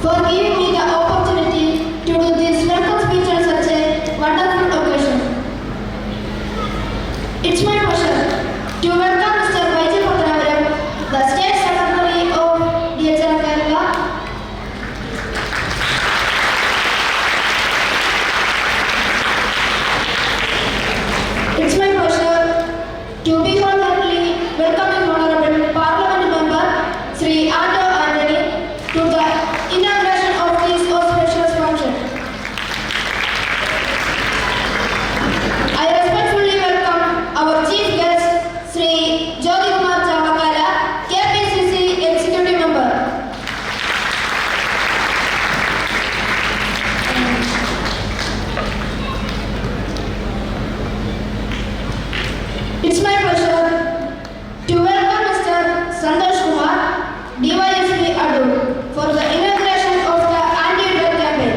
for giving me the opportunity to do this welcome speech on such a wonderful occasion. It's my pleasure to welcome Mr. Dravid, the State Secretary of DHL Kerala. It's my pleasure to be wholeheartedly welcoming Honorable Parliament Member Sri Anthony to the inauguration of this auspicious function. I respectfully welcome our Chief Guest Sri KPCC Executive Member. It's my pleasure to welcome Mr. Santosh Kumar, DYSP Adu, for the inauguration of the anti-drug campaign.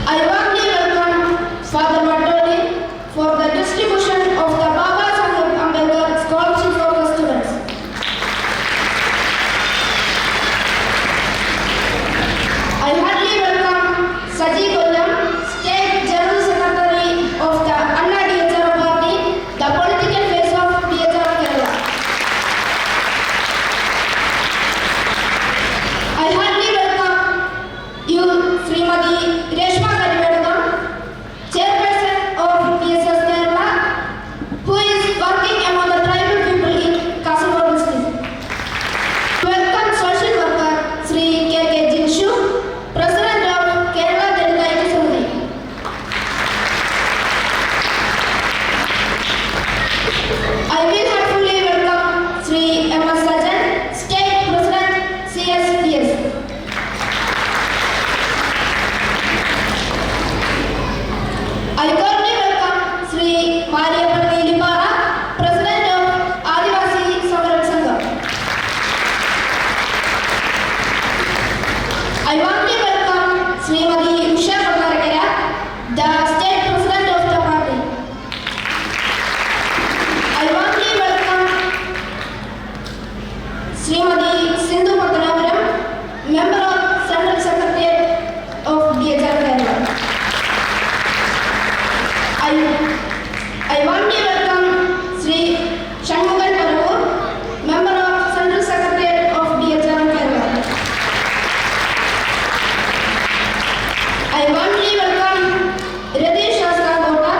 I warmly welcome Father Madoli for the distribution of the Baba Saheb Ambedkar Scholarship for the students. I heartily welcome Saji Kollam, State General Secretary of the Anna DHR Party, the political face of DHR Kerala. I heartily welcome you, Srimati Reshma Karivadam, Chairperson of DSS Kerala, who is working among the tribal people in Kasaragod district. Welcome social worker Sri K.K. Jinshu, President of Kerala Dedicated Society. I will heartfully welcome Sri M.S. Sajan, State President CSDS. I cordially welcome Sri Mariapalli Lipara, President of Adivasi Samaral Sangam. I warmly welcome Srimati Usha Kotarakara, the State President of the party. I warmly welcome Srimati Sindhu Patanapuram, Member of Central Secretariat of DHR Kerala. I warmly welcome Sri Shanmugan Parur, Member of Central Secretariat of DHR Kerala. I warmly welcome Radish Shastra Gota,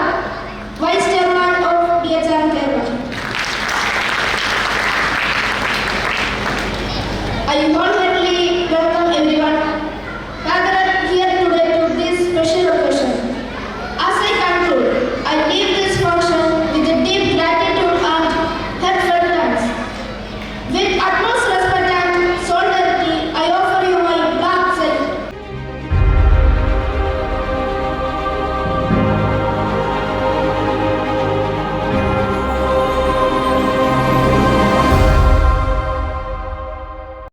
Vice Chairman of DHR Kerala. I wholeheartedly welcome everyone gathered here today to this special occasion. As I conclude, I leave this function with a deep gratitude and heartfelt thanks. With